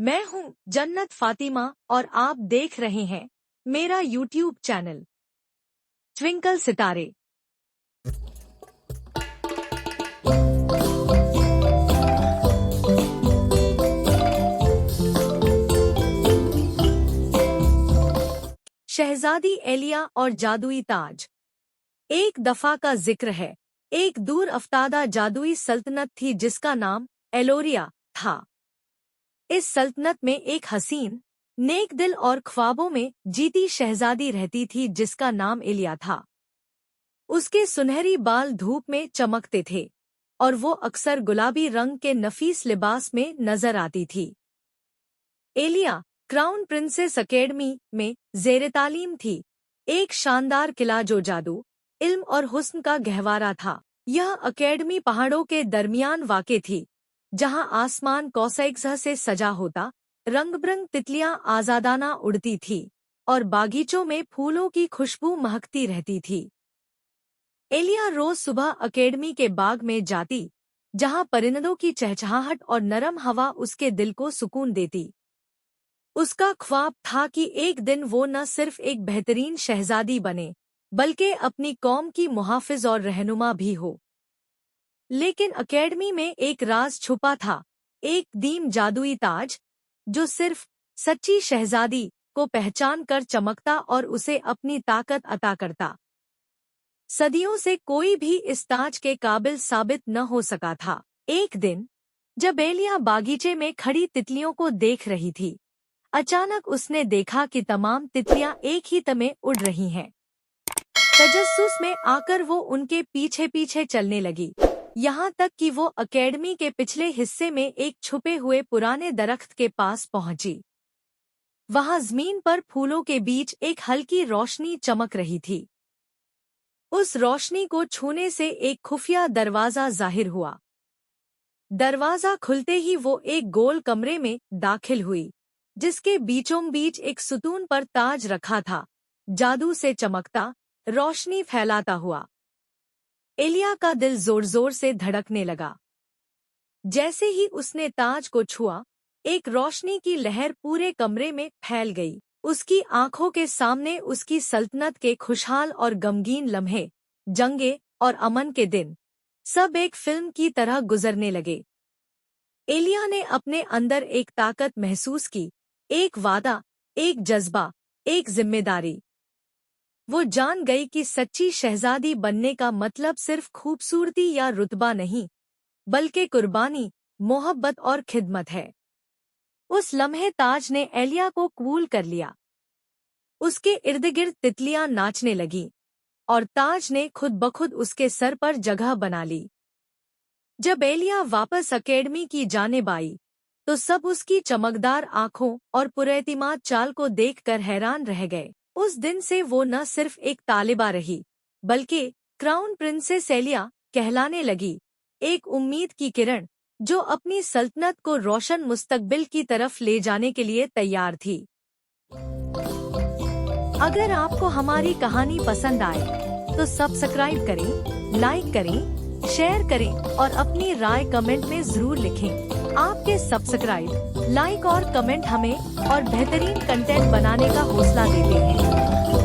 मैं हूँ जन्नत फातिमा और आप देख रहे हैं मेरा यूट्यूब चैनल ट्विंकल सितारे। शहजादी एलिया और जादुई ताज। एक दफा का जिक्र है, एक दूर अफ्तादा जादुई सल्तनत थी जिसका नाम एलोरिया था। इस सल्तनत में एक हसीन, नेक दिल और ख्वाबों में जीती शहजादी रहती थी जिसका नाम एलिया था। उसके सुनहरी बाल धूप में चमकते थे और वो अक्सर गुलाबी रंग के नफीस लिबास में नजर आती थी। एलिया क्राउन प्रिंसेस अकेडमी में ज़ेरे तालीम थी, एक शानदार किला जो जादू, इल्म और हुस्न का गहवारा था। यह अकेडमी पहाड़ों के दरमियान वाक़े थी, जहां आसमान कौसैक्स से सजा होता, रंग-बिरंग तितलियां आजादाना उड़ती थी और बागीचों में फूलों की खुशबू महकती रहती थी। एलिया रोज सुबह अकेडमी के बाग में जाती, जहां परिंदों की चहचहाहट और नरम हवा उसके दिल को सुकून देती। उसका ख्वाब था कि एक दिन वो न सिर्फ एक बेहतरीन शहजादी बने, बल्कि अपनी कौम की मुहाफिज और रहनुमा भी हो। लेकिन अकेडमी में एक राज छुपा था, एक दीम जादुई ताज, जो सिर्फ सच्ची शहजादी को पहचान कर चमकता और उसे अपनी ताकत अता करता। सदियों से कोई भी इस ताज के काबिल साबित न हो सका था। एक दिन जब एलिया बागीचे में खड़ी तितलियों को देख रही थी, अचानक उसने देखा कि तमाम तितलियां एक ही तमे उड़ रही हैं। तजस्सुस में आकर वो उनके पीछे पीछे चलने लगी, यहाँ तक कि वो अकेडमी के पिछले हिस्से में एक छुपे हुए पुराने दरख्त के पास पहुंची। वहां जमीन पर फूलों के बीच एक हल्की रोशनी चमक रही थी। उस रोशनी को छूने से एक खुफिया दरवाजा जाहिर हुआ। दरवाजा खुलते ही वो एक गोल कमरे में दाखिल हुई, जिसके बीचों बीच एक सुतून पर ताज रखा था, जादू से चमकता, रोशनी फैलाता हुआ। एलिया का दिल जोर जोर से धड़कने लगा। जैसे ही उसने ताज को छुआ, एक रोशनी की लहर पूरे कमरे में फैल गई। उसकी आंखों के सामने उसकी सल्तनत के खुशहाल और गमगीन लम्हे, जंगे और अमन के दिन, सब एक फिल्म की तरह गुजरने लगे। एलिया ने अपने अंदर एक ताकत महसूस की, एक वादा, एक जज्बा, एक जिम्मेदारी। वो जान गई कि सच्ची शहजादी बनने का मतलब सिर्फ खूबसूरती या रुतबा नहीं, बल्कि कुर्बानी, मोहब्बत और खिदमत है। उस लम्हे ताज ने एलिया को कबूल कर लिया। उसके इर्द-गिर्द तितलियां नाचने लगीं और ताज ने खुद बखुद उसके सर पर जगह बना ली। जब एलिया वापस अकेडमी की जानिब आई, तो सब उसकी चमकदार आंखों और पुरएतिमाद चाल को देखकर हैरान रह गए। उस दिन से वो न सिर्फ एक तालिबा रही, बल्कि क्राउन प्रिंसेस एलिया कहलाने लगी, एक उम्मीद की किरण जो अपनी सल्तनत को रोशन मुस्तकबिल की तरफ ले जाने के लिए तैयार थी। अगर आपको हमारी कहानी पसंद आए तो सब्सक्राइब करें, लाइक करें, शेयर करें और अपनी राय कमेंट में जरूर लिखें। आपके सब्सक्राइब, लाइक और कमेंट हमें और बेहतरीन कंटेंट बनाने का हौसला देते हैं।